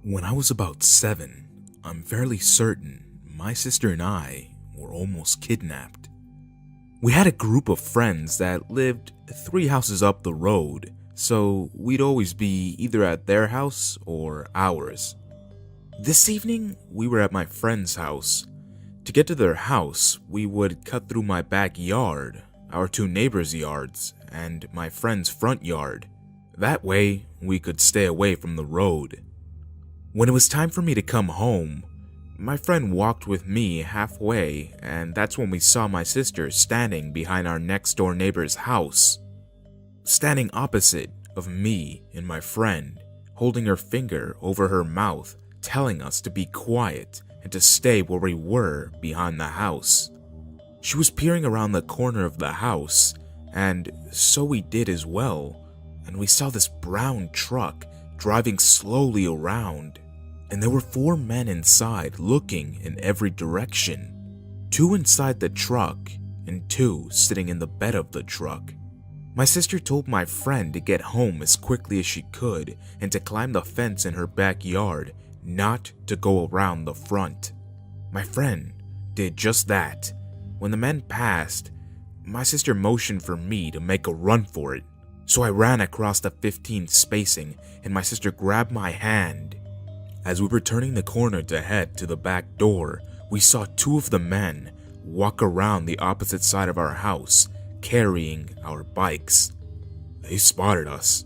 When I was about 7, I'm fairly certain my sister and I were almost kidnapped. We had a group of friends that lived 3 houses up the road, so we'd always be either at their house or ours. This evening, we were at my friend's house. To get to their house, we would cut through my backyard, our 2 neighbors' yards, and my friend's front yard. That way, we could stay away from the road. When it was time for me to come home, my friend walked with me halfway, and that's when we saw my sister standing behind our next door neighbor's house. Standing opposite of me and my friend, holding her finger over her mouth, telling us to be quiet and to stay where we were behind the house. She was peering around the corner of the house, and so we did as well, and we saw this brown truck driving slowly around, and there were 4 men inside looking in every direction. 2 inside the truck and 2 sitting in the bed of the truck. My sister told my friend to get home as quickly as she could and to climb the fence in her backyard, not to go around the front. My friend did just that. When the men passed, my sister motioned for me to make a run for it. So I ran across the 15 spacing and my sister grabbed my hand. As we were turning the corner to head to the back door, we saw 2 of the men walk around the opposite side of our house, carrying our bikes. They spotted us.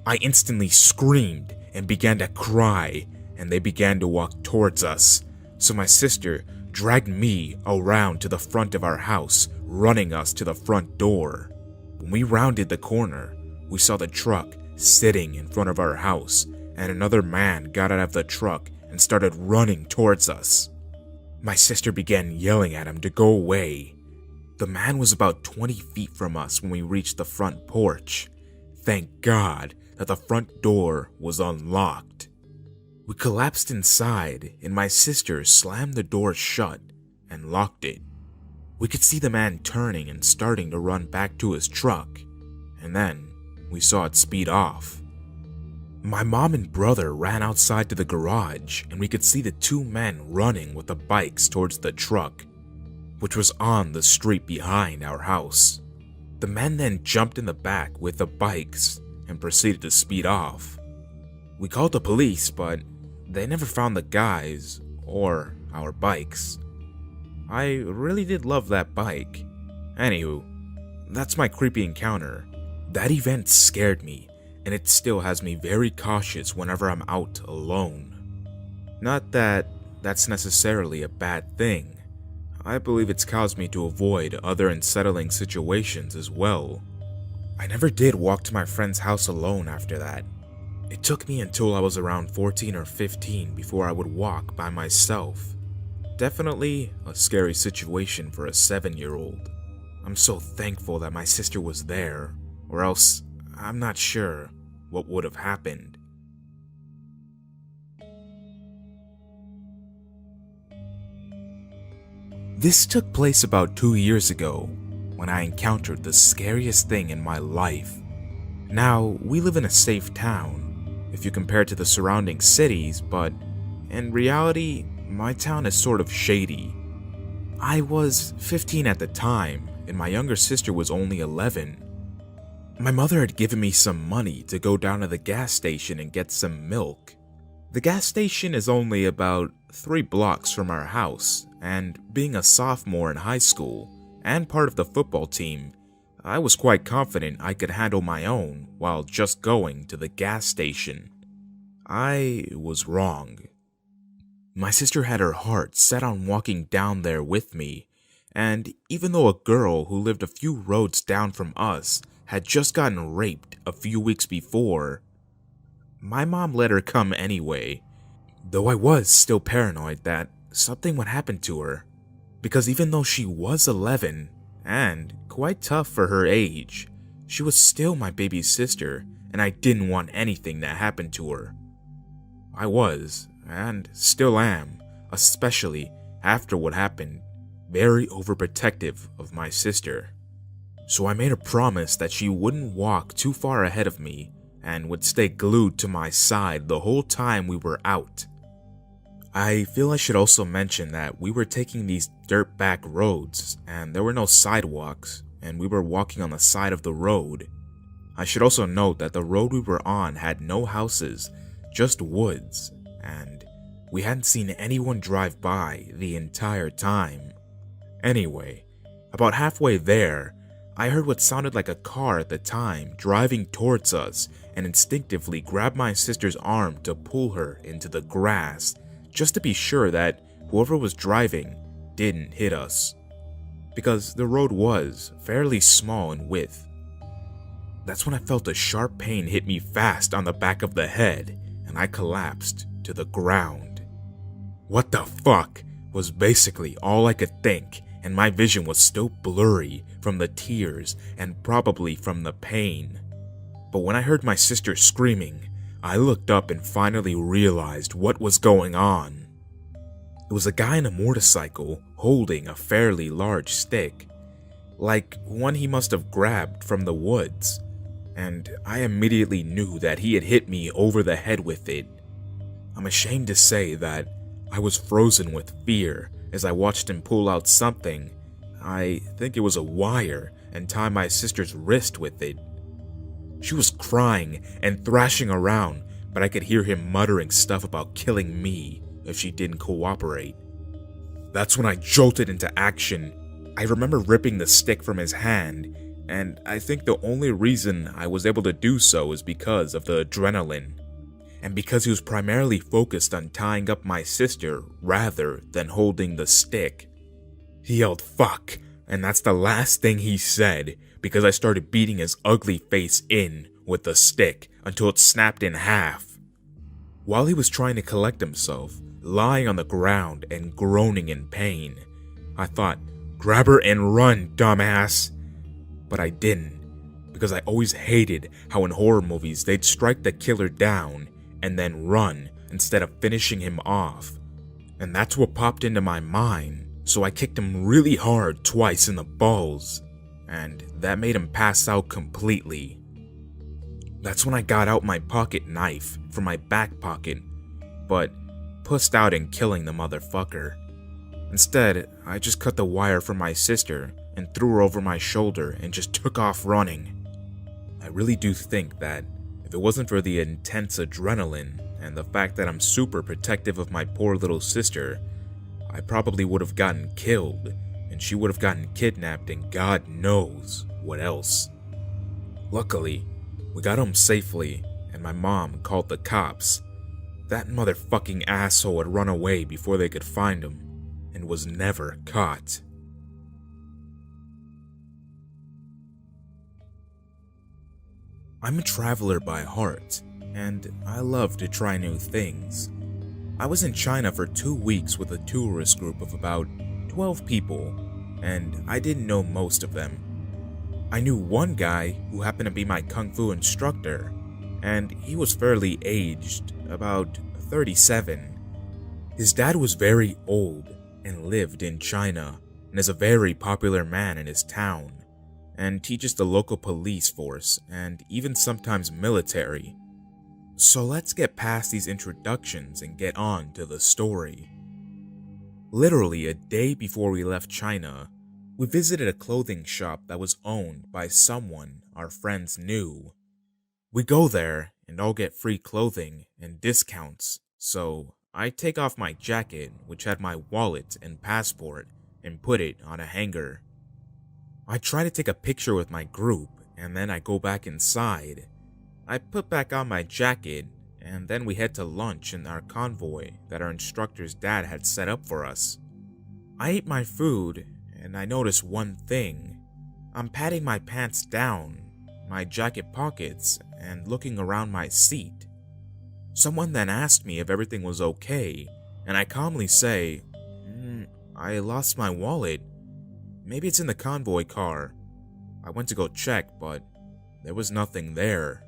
I instantly screamed and began to cry, and they began to walk towards us. So my sister dragged me around to the front of our house, running us to the front door. When we rounded the corner, we saw the truck sitting in front of our house, and another man got out of the truck and started running towards us. My sister began yelling at him to go away. The man was about 20 feet from us when we reached the front porch. Thank God that the front door was unlocked. We collapsed inside, and my sister slammed the door shut and locked it. We could see the man turning and starting to run back to his truck, and then we saw it speed off. My mom and brother ran outside to the garage, and we could see the 2 men running with the bikes towards the truck, which was on the street behind our house. The men then jumped in the back with the bikes and proceeded to speed off. We called the police, but they never found the guys or our bikes. I really did love that bike. Anywho, that's my creepy encounter. That event scared me, and it still has me very cautious whenever I'm out alone. Not that that's necessarily a bad thing. I believe it's caused me to avoid other unsettling situations as well. I never did walk to my friend's house alone after that. It took me until I was around 14 or 15 before I would walk by myself. Definitely a scary situation for a 7-year-old. I'm so thankful that my sister was there, or else I'm not sure what would have happened. This took place about 2 years ago when I encountered the scariest thing in my life. Now, we live in a safe town if you compare it to the surrounding cities, but in reality, my town is sort of shady. I was 15 at the time, and my younger sister was only 11. My mother had given me some money to go down to the gas station and get some milk. The gas station is only about 3 blocks from our house, and being a sophomore in high school and part of the football team, I was quite confident I could handle my own while just going to the gas station. I was wrong. My sister had her heart set on walking down there with me, and even though a girl who lived a few roads down from us had just gotten raped a few weeks before, my mom let her come anyway, though I was still paranoid that something would happen to her, because even though she was 11 and quite tough for her age, she was still my baby sister, and I didn't want anything that happened to her. I was, and still am, especially after what happened, very overprotective of my sister. So I made a promise that she wouldn't walk too far ahead of me, and would stay glued to my side the whole time we were out. I feel I should also mention that we were taking these dirt back roads, and there were no sidewalks, and we were walking on the side of the road. I should also note that the road we were on had no houses, just woods, and we hadn't seen anyone drive by the entire time. Anyway, about halfway there, I heard what sounded like a car at the time driving towards us and instinctively grabbed my sister's arm to pull her into the grass, just to be sure that whoever was driving didn't hit us, because the road was fairly small in width. That's when I felt a sharp pain hit me fast on the back of the head, and I collapsed to the ground. What the fuck was basically all I could think, and my vision was still blurry from the tears and probably from the pain. But when I heard my sister screaming, I looked up and finally realized what was going on. It was a guy on a motorcycle holding a fairly large stick, like one he must have grabbed from the woods, and I immediately knew that he had hit me over the head with it. I'm ashamed to say that I was frozen with fear as I watched him pull out something, I think it was a wire, and tie my sister's wrist with it. She was crying and thrashing around, but I could hear him muttering stuff about killing me if she didn't cooperate. That's when I jolted into action. I remember ripping the stick from his hand, and I think the only reason I was able to do so is because of the adrenaline, and because he was primarily focused on tying up my sister rather than holding the stick. He yelled "fuck," and that's the last thing he said, because I started beating his ugly face in with the stick until it snapped in half. While he was trying to collect himself, lying on the ground and groaning in pain, I thought, grab her and run, dumbass. But I didn't, because I always hated how in horror movies they'd strike the killer down and then run instead of finishing him off. And that's what popped into my mind, so I kicked him really hard twice in the balls, and that made him pass out completely. That's when I got out my pocket knife from my back pocket, but pussed out in killing the motherfucker. Instead, I just cut the wire from my sister and threw her over my shoulder and just took off running. I really do think that if it wasn't for the intense adrenaline and the fact that I'm super protective of my poor little sister, I probably would have gotten killed, and she would have gotten kidnapped and God knows what else. Luckily, we got home safely, and my mom called the cops. That motherfucking asshole had run away before they could find him, and was never caught. I'm a traveler by heart, and I love to try new things. I was in China for 2 weeks with a tourist group of about 12 people, and I didn't know most of them. I knew one guy who happened to be my kung fu instructor, and he was fairly aged, about 37. His dad was very old and lived in China, and is a very popular man in his town, and teaches the local police force and even sometimes military. So let's get past these introductions and get on to the story. Literally a day before we left China, we visited a clothing shop that was owned by someone our friends knew. We go there and all get free clothing and discounts, so I take off my jacket, which had my wallet and passport, and put it on a hanger. I try to take a picture with my group, and then I go back inside. I put back on my jacket, and then we head to lunch in our convoy that our instructor's dad had set up for us. I ate my food, and I noticed one thing. I'm patting my pants down, my jacket pockets, and looking around my seat. Someone then asked me if everything was okay, and I calmly say, I lost my wallet. Maybe it's in the convoy car. I went to go check, but there was nothing there.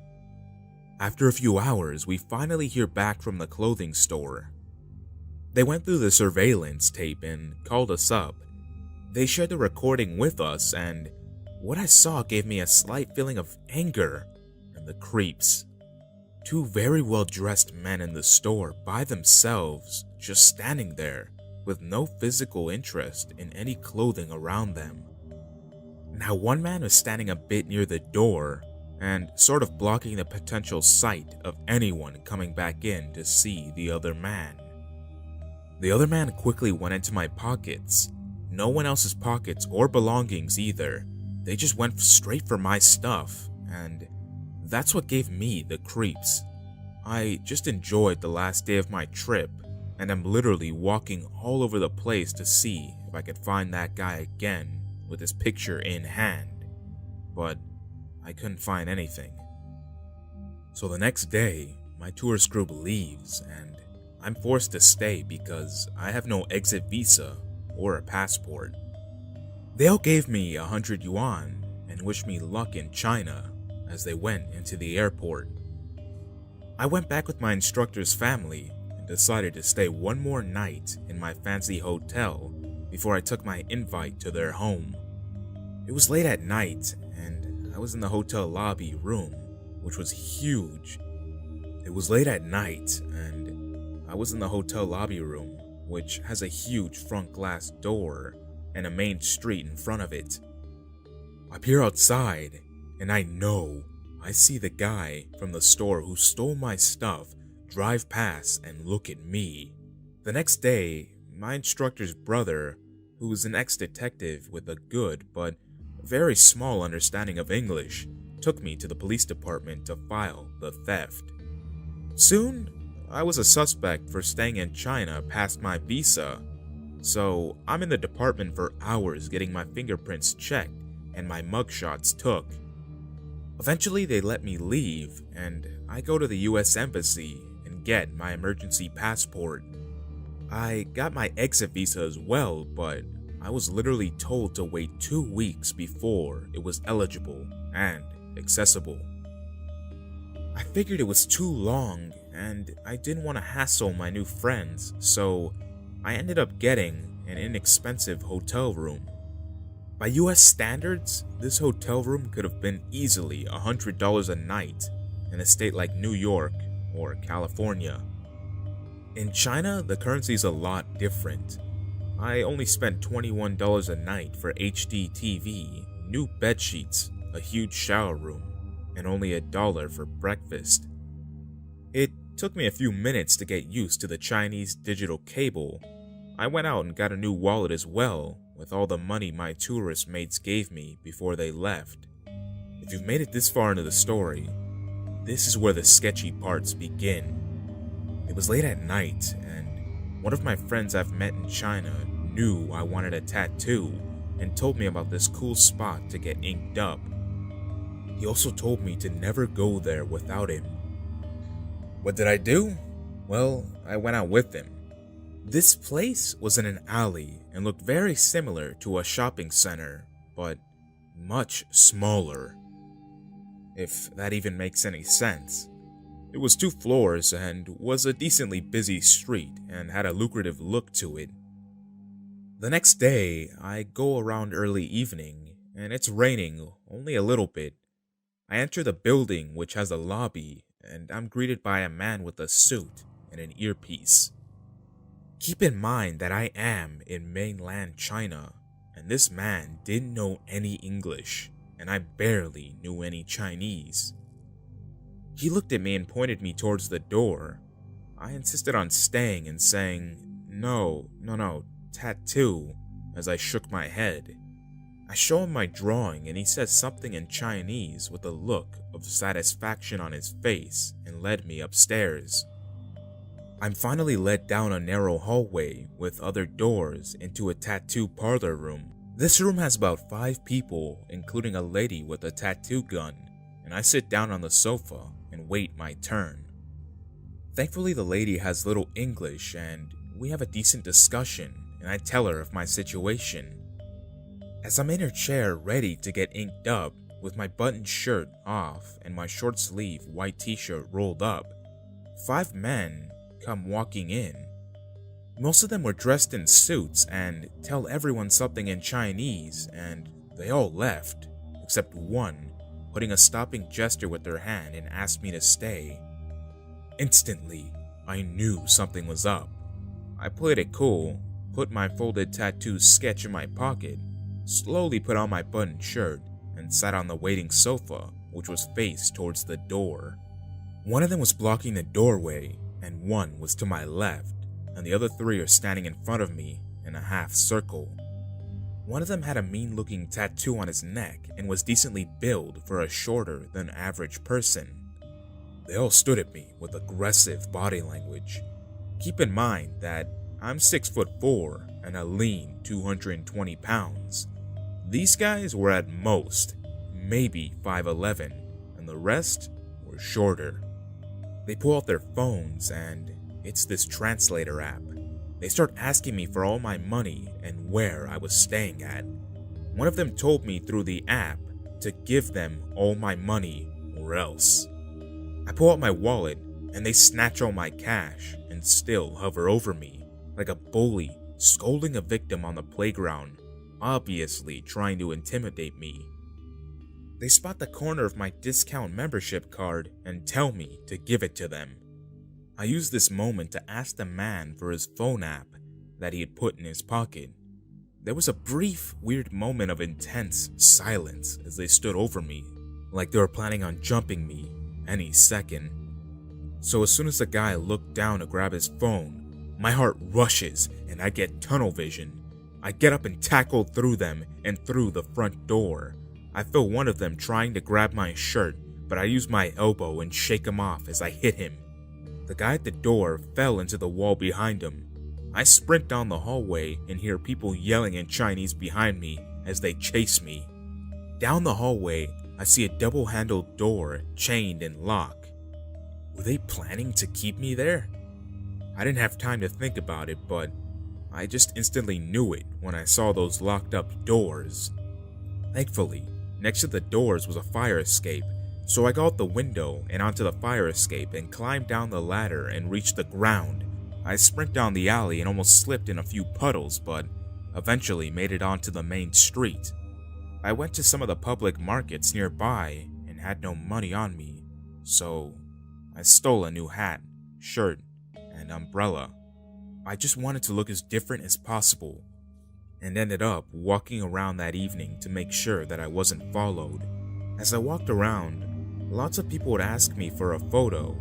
After a few hours, we finally hear back from the clothing store. They went through the surveillance tape and called us up. They shared the recording with us, and what I saw gave me a slight feeling of anger and the creeps. Two very well-dressed men in the store by themselves, just standing there with no physical interest in any clothing around them. Now, one man was standing a bit near the door and sort of blocking the potential sight of anyone coming back in to see the other man. The other man quickly went into my pockets. No one else's pockets or belongings either. They just went straight for my stuff, and that's what gave me the creeps. I just enjoyed the last day of my trip, and I'm literally walking all over the place to see if I could find that guy again with his picture in hand, but I couldn't find anything. So the next day, my tourist group leaves, and I'm forced to stay because I have no exit visa or a passport. They all gave me 100 yuan and wished me luck in China as they went into the airport. I went back with my instructor's family and decided to stay one more night in my fancy hotel before I took my invite to their home. It was late at night and I was in the hotel lobby room, which was huge. Which has a huge front glass door and a main street in front of it. I peer outside and I see the guy from the store who stole my stuff drive past and look at me. The next day, my instructor's brother, who was an ex-detective with a good but very small understanding of English, took me to the police department to file the theft. Soon, I was a suspect for staying in China past my visa, so I'm in the department for hours getting my fingerprints checked and my mugshots took. Eventually they let me leave and I go to the US Embassy and get my emergency passport. I got my exit visa as well, but I was literally told to wait 2 weeks before it was eligible and accessible. I figured it was too long and I didn't want to hassle my new friends, so I ended up getting an inexpensive hotel room. By US standards, this hotel room could have been easily $100 a night in a state like New York or California. In China, the currency is a lot different. I only spent $21 a night for HD TV, new bedsheets, a huge shower room, and only $1 for breakfast. It took me a few minutes to get used to the Chinese digital cable. I went out and got a new wallet as well, with all the money my tourist mates gave me before they left. If you've made it this far into the story, this is where the sketchy parts begin. It was late at night, and one of my friends I've met in China knew I wanted a tattoo and told me about this cool spot to get inked up. He also told me to never go there without him. What did I do? Well, I went out with him. This place was in an alley and looked very similar to a shopping center, but much smaller. If that even makes any sense. It was 2 floors and was a decently busy street and had a lucrative look to it. The next day, I go around early evening and it's raining only a little bit. I enter the building, which has a lobby, and I'm greeted by a man with a suit and an earpiece. Keep in mind that I am in mainland China, and this man didn't know any English, and I barely knew any Chinese. He looked at me and pointed me towards the door. I insisted on staying and saying, no, tattoo, as I shook my head. I show him my drawing and he says something in Chinese with a look of satisfaction on his face and led me upstairs. I'm finally led down a narrow hallway with other doors into a tattoo parlor room. This room has about 5 people, including a lady with a tattoo gun, and I sit down on the sofa and wait my turn. Thankfully, the lady has little English and we have a decent discussion, and I tell her of my situation. As I'm in her chair ready to get inked up, with my buttoned shirt off and my short sleeve white t-shirt rolled up, 5 men come walking in. Most of them were dressed in suits and tell everyone something in Chinese, and they all left, except one, putting a stopping gesture with their hand and asked me to stay. Instantly, I knew something was up. I played it cool, put my folded tattoo sketch in my pocket, slowly put on my button shirt, and sat on the waiting sofa, which was faced towards the door. One of them was blocking the doorway, and one was to my left, and the other three are standing in front of me in a half circle. One of them had a mean-looking tattoo on his neck and was decently built for a shorter than average person. They all stood at me with aggressive body language. Keep in mind that I'm 6'4" and a lean 220 pounds. These guys were at most maybe 5'11", and the rest were shorter. They pull out their phones and it's this translator app. They start asking me for all my money and where I was staying at. One of them told me through the app to give them all my money or else. I pull out my wallet and they snatch all my cash and still hover over me like a bully scolding a victim on the playground, obviously trying to intimidate me. They spot the corner of my discount membership card and tell me to give it to them. I use this moment to ask the man for his phone app that he had put in his pocket. There was a brief, weird moment of intense silence as they stood over me, like they were planning on jumping me any second. So as soon as the guy looked down to grab his phone, my heart rushes and I get tunnel vision. I get up and tackle through them and through the front door. I feel one of them trying to grab my shirt, but I use my elbow and shake him off as I hit him. The guy at the door fell into the wall behind him. I sprint down the hallway and hear people yelling in Chinese behind me as they chase me. Down the hallway, I see a double-handled door chained and locked. Were they planning to keep me there? I didn't have time to think about it, but I just instantly knew it when I saw those locked up doors. Thankfully, next to the doors was a fire escape, so I got out the window and onto the fire escape and climbed down the ladder and reached the ground. I sprint down the alley and almost slipped in a few puddles, but eventually made it onto the main street. I went to some of the public markets nearby and had no money on me, so I stole a new hat, shirt, and umbrella. I just wanted to look as different as possible, and ended up walking around that evening to make sure that I wasn't followed. As I walked around, lots of people would ask me for a photo.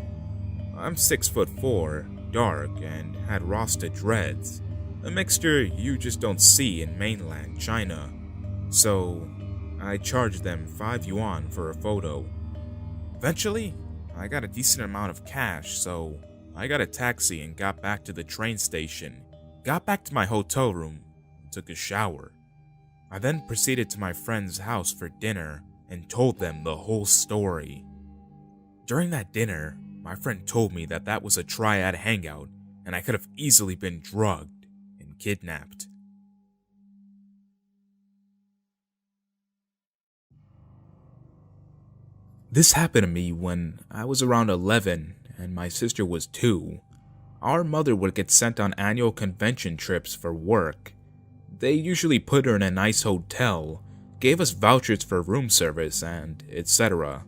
I'm 6'4", dark, and had Rasta dreads, a mixture you just don't see in mainland China. So I charged them 5 yuan for a photo. Eventually, I got a decent amount of cash, so I got a taxi and got back to the train station, got back to my hotel room, and took a shower. I then proceeded to my friend's house for dinner and told them the whole story. During that dinner, my friend told me that was a triad hangout and I could have easily been drugged and kidnapped. This happened to me when I was around 11 and my sister was 2. Our mother would get sent on annual convention trips for work. They usually put her in a nice hotel, gave us vouchers for room service, and etc.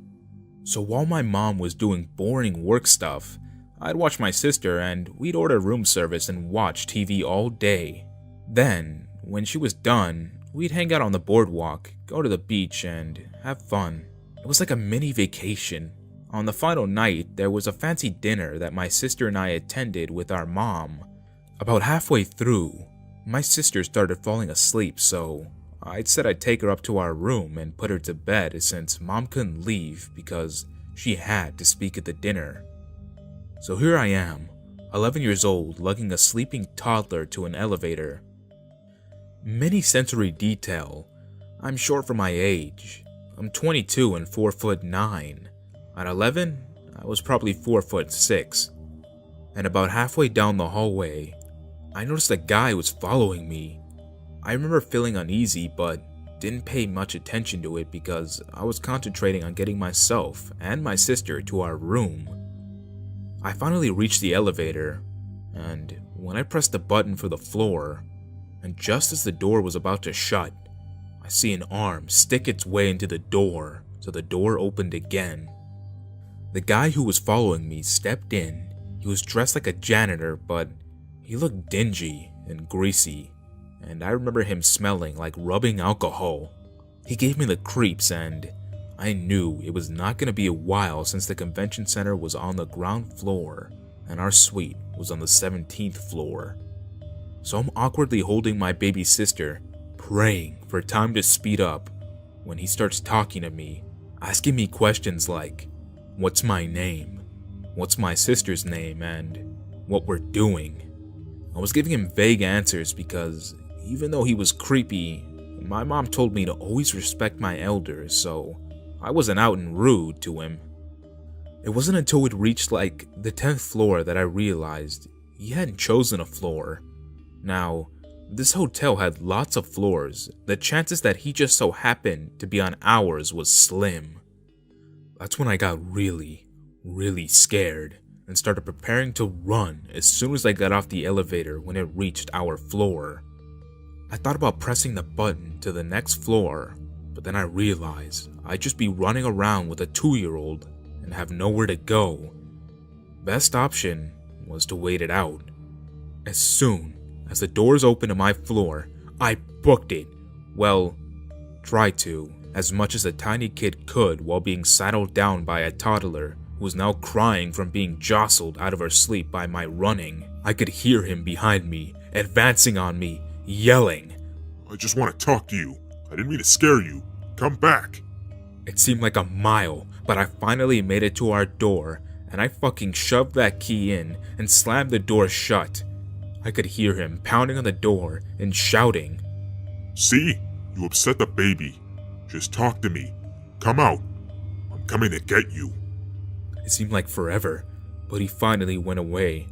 So while my mom was doing boring work stuff, I'd watch my sister and we'd order room service and watch TV all day. Then, when she was done, we'd hang out on the boardwalk, go to the beach, and have fun. It was like a mini vacation. On the final night, there was a fancy dinner that my sister and I attended with our mom. About halfway through, my sister started falling asleep, so I said I'd take her up to our room and put her to bed since mom couldn't leave because she had to speak at the dinner. So here I am, 11 years old, lugging a sleeping toddler to an elevator. Many sensory detail. I'm short for my age. I'm 22 and 4'9". At 11, I was probably 4'6". And about halfway down the hallway, I noticed a guy was following me. I remember feeling uneasy, but didn't pay much attention to it because I was concentrating on getting myself and my sister to our room. I finally reached the elevator, and when I pressed the button for the floor, and just as the door was about to shut, I see an arm stick its way into the door, so the door opened again. The guy who was following me stepped in. He was dressed like a janitor, but he looked dingy and greasy, and I remember him smelling like rubbing alcohol. He gave me the creeps, and I knew it was not going to be a while since the convention center was on the ground floor and our suite was on the 17th floor. So I'm awkwardly holding my baby sister, praying for time to speed up, when he starts talking to me, asking me questions like, what's my name, what's my sister's name, and what we're doing. I was giving him vague answers because even though he was creepy, my mom told me to always respect my elders, so I wasn't out and rude to him. It wasn't until we'd reached like the 10th floor that I realized he hadn't chosen a floor. Now, this hotel had lots of floors. The chances that he just so happened to be on ours was slim. That's when I got really scared and started preparing to run as soon as I got off the elevator when it reached our floor. I thought about pressing the button to the next floor, but then I realized I'd just be running around with a 2-year-old and have nowhere to go. Best option was to wait it out. As soon as the doors opened to my floor, I booked it. Well, tried to, as much as a tiny kid could while being saddled down by a toddler who was now crying from being jostled out of her sleep by my running. I could hear him behind me, advancing on me, yelling, "I just want to talk to you. I didn't mean to scare you. Come back." It seemed like a mile, but I finally made it to our door, and I fucking shoved that key in and slammed the door shut. I could hear him pounding on the door and shouting, "See? You upset the baby. Just talk to me. Come out. I'm coming to get you." It seemed like forever, but he finally went away.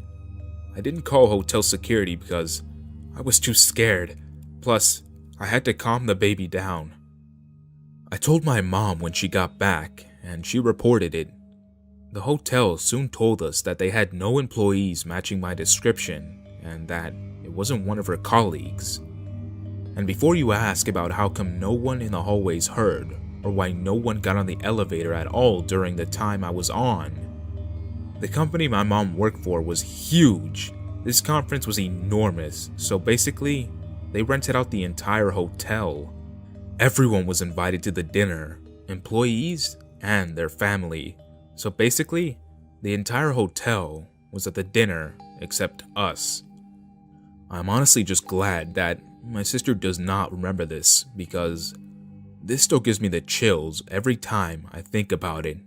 I didn't call hotel security because I was too scared. Plus, I had to calm the baby down. I told my mom when she got back, and she reported it. The hotel soon told us that they had no employees matching my description, and that it wasn't one of her colleagues. And before you ask about how come no one in the hallways heard, or why no one got on the elevator at all during the time I was on, the company my mom worked for was huge. This conference was enormous, so basically, they rented out the entire hotel. Everyone was invited to the dinner, employees and their family. So basically, the entire hotel was at the dinner except us. I'm honestly just glad that my sister does not remember this, because this still gives me the chills every time I think about it.